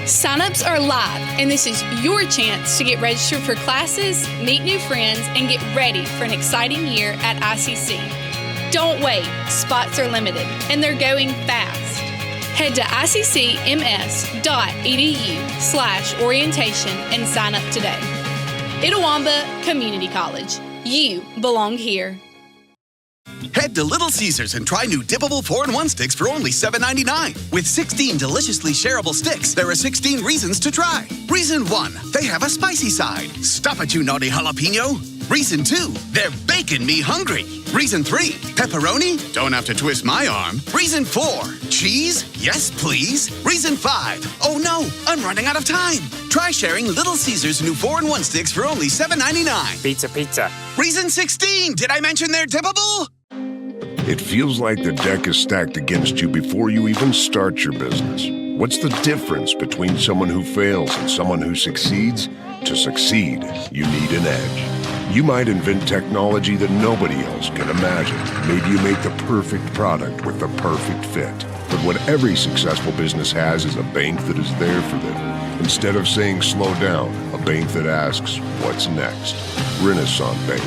Sign-ups are live, and this is your chance to get registered for classes, meet new friends, and get ready for an exciting year at ICC. Don't wait, spots are limited, and they're going fast. Head to iccms.edu/orientation and sign up today. Itawamba Community College. You belong here. Head to Little Caesars and try new dippable 4-in-1 sticks for only $7.99. With 16 deliciously shareable sticks, there are 16 reasons to try. Reason 1, they have a spicy side. Stop it, you naughty jalapeno. Reason 2, they're baking me hungry. Reason 3, pepperoni? Don't have to twist my arm. Reason 4, cheese? Yes, please. Reason 5, oh no, I'm running out of time. Try sharing Little Caesars new 4-in-1 sticks for only $7.99. Pizza. Reason 16, did I mention they're dippable? It feels like the deck is stacked against you before you even start your business. What's the difference between someone who fails and someone who succeeds? To succeed, you need an edge. You might invent technology that nobody else can imagine. Maybe you make the perfect product with the perfect fit. But what every successful business has is a bank that is there for them. Instead of saying slow down, a bank that asks, what's next? Renaissance Bank,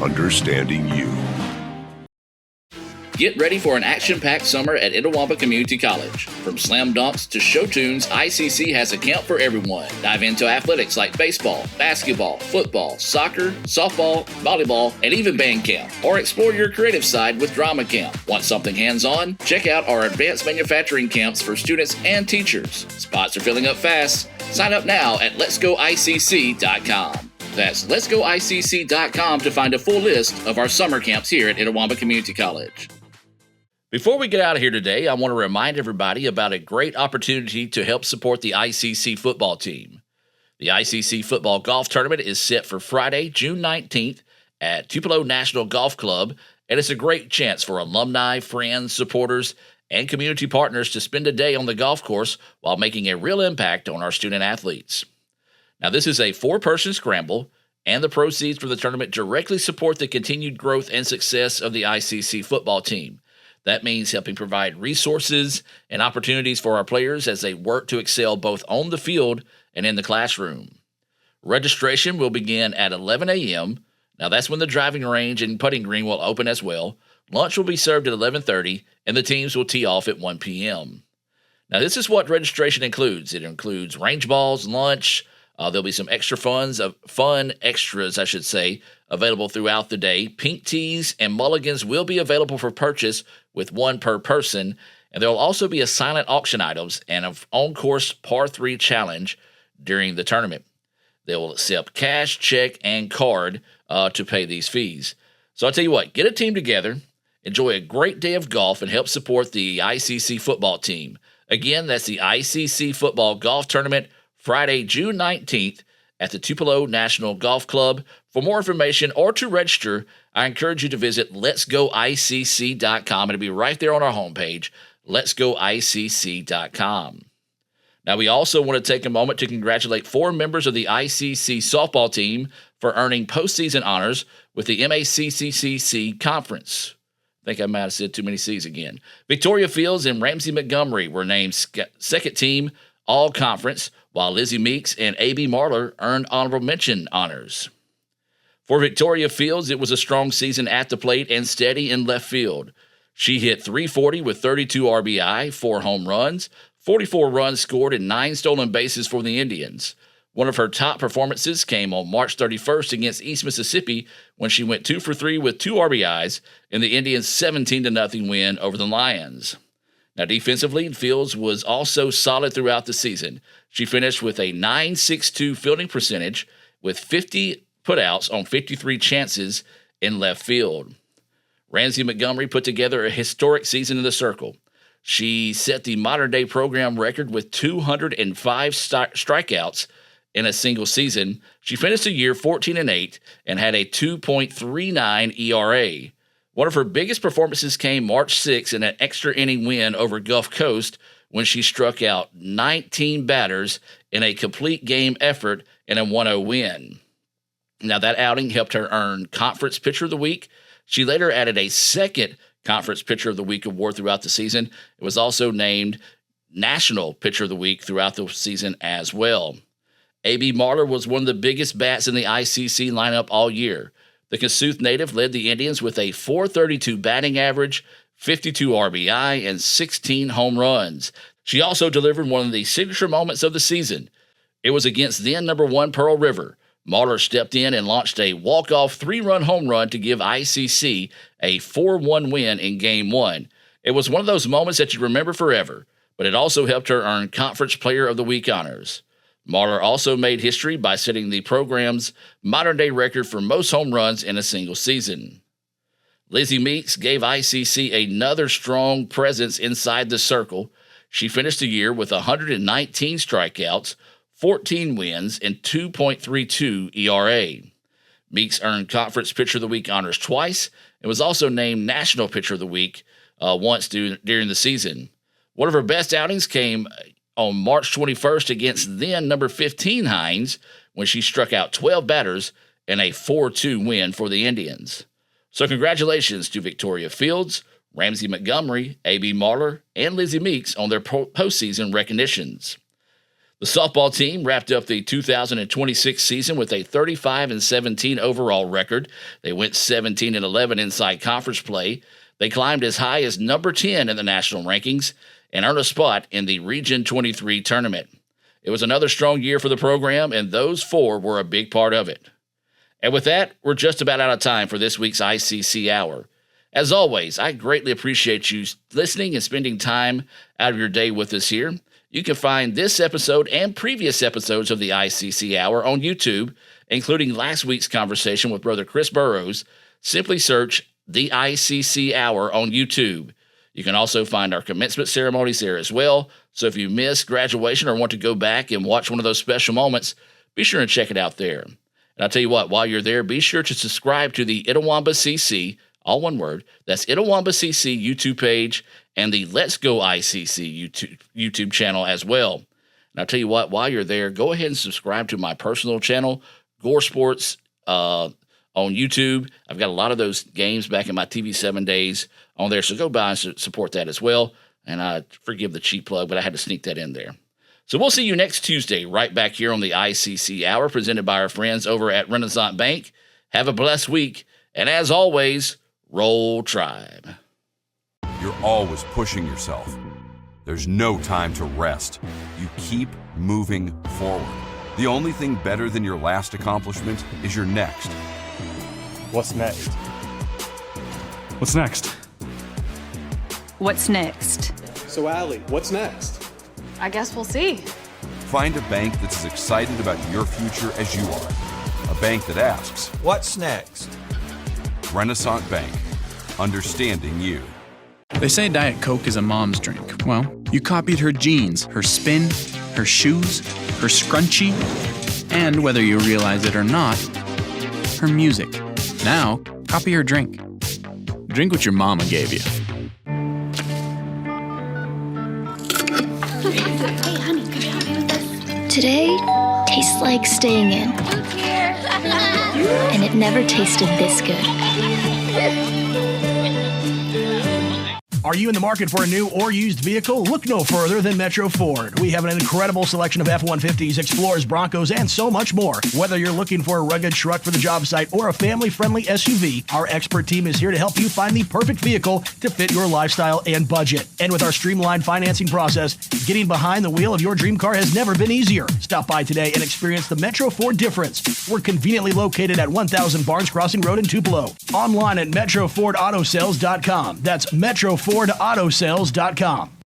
understanding you. Get ready for an action-packed summer at Itawamba Community College. From slam dunks to show tunes, ICC has a camp for everyone. Dive into athletics like baseball, basketball, football, soccer, softball, volleyball, and even band camp. Or explore your creative side with drama camp. Want something hands-on? Check out our advanced manufacturing camps for students and teachers. Spots are filling up fast. Sign up now at letsgoicc.com. That's letsgoicc.com to find a full list of our summer camps here at Itawamba Community College. Before we get out of here today, I want to remind everybody about a great opportunity to help support the ICC football team. The ICC football golf tournament is set for Friday, June 19th at Tupelo National Golf Club, and it's a great chance for alumni, friends, supporters, and community partners to spend a day on the golf course while making a real impact on our student athletes. Now, this is a 4-person scramble, and the proceeds from the tournament directly support the continued growth and success of the ICC football team. That means helping provide resources and opportunities for our players as they work to excel both on the field and in the classroom. Registration will begin at 11 a.m. Now, that's when the driving range and putting green will open as well. Lunch will be served at 11:30, and the teams will tee off at 1 p.m. Now, this is what registration includes. It includes range balls, lunch. There'll be some fun extras, available throughout the day. Pink tees and mulligans will be available for purchase with one per person. And there will also be a silent auction items and an on-course par 3 challenge during the tournament. They will accept cash, check, and card to pay these fees. So I'll tell you what, get a team together, enjoy a great day of golf, and help support the ICC football team. Again, that's the ICC football golf tournament, Friday, June 19th at the Tupelo National Golf Club. For more information or to register, I encourage you to visit letsgoicc.com. It'll be right there on our homepage, letsgoicc.com. Now, we also want to take a moment to congratulate 4 members of the ICC softball team for earning postseason honors with the MACCCC Conference. I think I might have said too many C's again. Victoria Fields and Ramsey Montgomery were named second team all-conference, while Lizzie Meeks and A.B. Marler earned honorable mention honors. For Victoria Fields, it was a strong season at the plate and steady in left field. She hit .340 with 32 RBI, 4 home runs, 44 runs scored, and 9 stolen bases for the Indians. One of her top performances came on March 31st against East Mississippi when she went 2 for 3 with 2 RBIs in the Indians' 17-0 win over the Lions. Now, defensively, Fields was also solid throughout the season. She finished with a .962 fielding percentage with 50 putouts on 53 chances in left field. Ramsey Montgomery put together a historic season in the circle. She set the modern-day program record with 205 strikeouts in a single season. She finished the year 14-8 and had a 2.39 ERA. One of her biggest performances came March 6 in an extra inning win over Gulf Coast when she struck out 19 batters in a complete game effort in a 1-0 win. Now, that outing helped her earn Conference Pitcher of the Week. She later added a second Conference Pitcher of the Week award throughout the season. It was also named National Pitcher of the Week throughout the season as well. A.B. Marler was one of the biggest bats in the ICC lineup all year. The Kossuth native led the Indians with a .432 batting average, 52 RBI, and 16 home runs. She also delivered one of the signature moments of the season. It was against then number 1 Pearl River. Marler stepped in and launched a walk-off 3-run home run to give ICC a 4-1 win in Game 1. It was one of those moments that you remember forever, but it also helped her earn Conference Player of the Week honors. Marler also made history by setting the program's modern-day record for most home runs in a single season. Lizzie Meeks gave ICC another strong presence inside the circle. She finished the year with 119 strikeouts, 14 wins, and 2.32 ERA. Meeks earned Conference Pitcher of the Week honors twice and was also named National Pitcher of the Week once during the season. One of her best outings came on March 21st against then number 15 Hines when she struck out 12 batters in a 4-2 win for the Indians. So congratulations to Victoria Fields, Ramsey Montgomery, A.B. Marler, and Lizzie Meeks on their postseason recognitions. The softball team wrapped up the 2026 season with a 35-17 overall record. They went 17-11 inside conference play. They climbed as high as number 10 in the national rankings and earned a spot in the Region 23 tournament. It was another strong year for the program, and those four were a big part of it. And with that, we're just about out of time for this week's ICC Hour. As always, I greatly appreciate you listening and spending time out of your day with us here. You can find this episode and previous episodes of the ICC Hour on YouTube, including last week's conversation with Brother Chris Burrows. Simply search the ICC Hour on YouTube. You can also find our commencement ceremonies there as well. So if you missed graduation or want to go back and watch one of those special moments, be sure and check it out there. And I'll tell you what, while you're there, be sure to subscribe to the Itawamba CC, all one word, that's Itawamba CC YouTube page and the Let's Go ICC YouTube channel as well. And I'll tell you what, while you're there, go ahead and subscribe to my personal channel, Gore Sports, on YouTube. I've got a lot of those games back in my TV7 days on there, so go by and support that as well. And I forgive the cheap plug, but I had to sneak that in there. So we'll see you next Tuesday right back here on the ICC Hour presented by our friends over at Renaissance Bank. Have a blessed week, and as always, Roll Tribe. You're always pushing yourself. There's no time to rest. You keep moving forward. The only thing better than your last accomplishment is your next. What's next? What's next? What's next? So, Allie, what's next? I guess we'll see. Find a bank that's as excited about your future as you are. A bank that asks, what's next? Renaissance Bank, understanding you. They say Diet Coke is a mom's drink. Well, you copied her jeans, her spin, her shoes, her scrunchie, and whether you realize it or not, her music. Now, copy her drink. Drink what your mama gave you. Hey, honey, could you help me with this? Today tastes like staying in. And it never tasted this good. Are you in the market for a new or used vehicle? Look no further than Metro Ford. We have an incredible selection of F-150s, Explorers, Broncos, and so much more. Whether you're looking for a rugged truck for the job site or a family-friendly SUV, our expert team is here to help you find the perfect vehicle to fit your lifestyle and budget. And with our streamlined financing process, getting behind the wheel of your dream car has never been easier. Stop by today and experience the Metro Ford difference. We're conveniently located at 1000 Barnes Crossing Road in Tupelo. Online at MetroFordAutoSales.com. That's MetroFordAutoSales.com.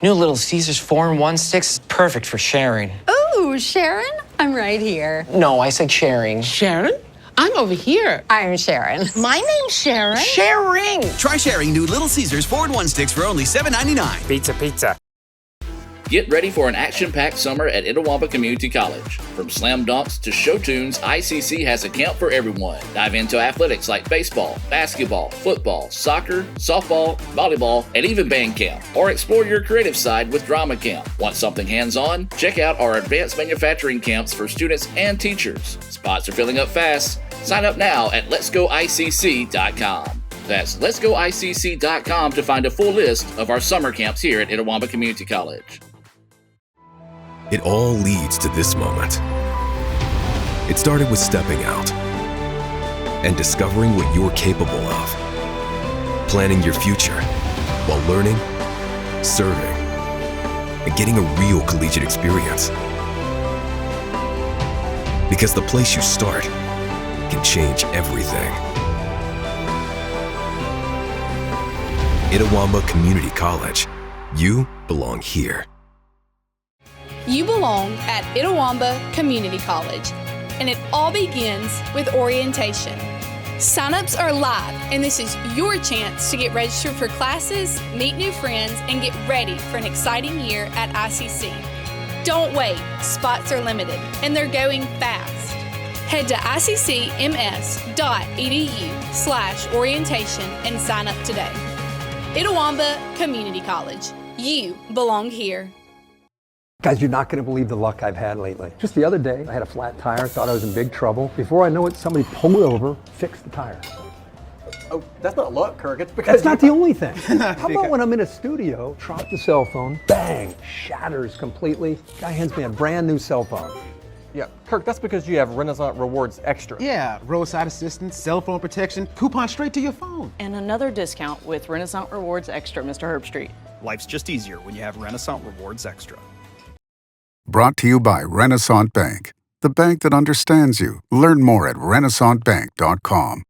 New Little Caesars 4-in-1 sticks, perfect for sharing. Ooh, Sharon? I'm right here. No, I said sharing. Sharon? I'm over here. I'm Sharon. My name's Sharon. Sharing! Try sharing new Little Caesars 4-in-1 sticks for only $7.99. Pizza. Get ready for an action-packed summer at Itawamba Community College. From slam dunks to show tunes, ICC has a camp for everyone. Dive into athletics like baseball, basketball, football, soccer, softball, volleyball, and even band camp. Or explore your creative side with drama camp. Want something hands-on? Check out our advanced manufacturing camps for students and teachers. Spots are filling up fast. Sign up now at letsgoicc.com. That's letsgoicc.com to find a full list of our summer camps here at Itawamba Community College. It all leads to this moment. It started with stepping out and discovering what you're capable of. Planning your future while learning, serving, and getting a real collegiate experience. Because the place you start can change everything. Itawamba Community College. You belong here. You belong at Itawamba Community College, and it all begins with orientation. Sign-ups are live, and this is your chance to get registered for classes, meet new friends, and get ready for an exciting year at ICC. Don't wait, spots are limited, and they're going fast. Head to iccms.edu/orientation and sign up today. Itawamba Community College. You belong here. Guys, you're not going to believe the luck I've had lately. Just the other day, I had a flat tire, thought I was in big trouble. Before I know it, somebody pulled over, fixed the tire. Oh, that's not luck, Kirk. It's because That's not the only thing. How about when I'm in a studio, drop the cell phone, bang, shatters completely. Guy hands me a brand new cell phone. Yeah, Kirk, that's because you have Renaissance Rewards Extra. Yeah, roadside assistance, cell phone protection, coupon straight to your phone. And another discount with Renaissance Rewards Extra, Mr. Herbstreit. Life's just easier when you have Renaissance Rewards Extra. Brought to you by Renaissance Bank, the bank that understands you. Learn more at renaissancebank.com.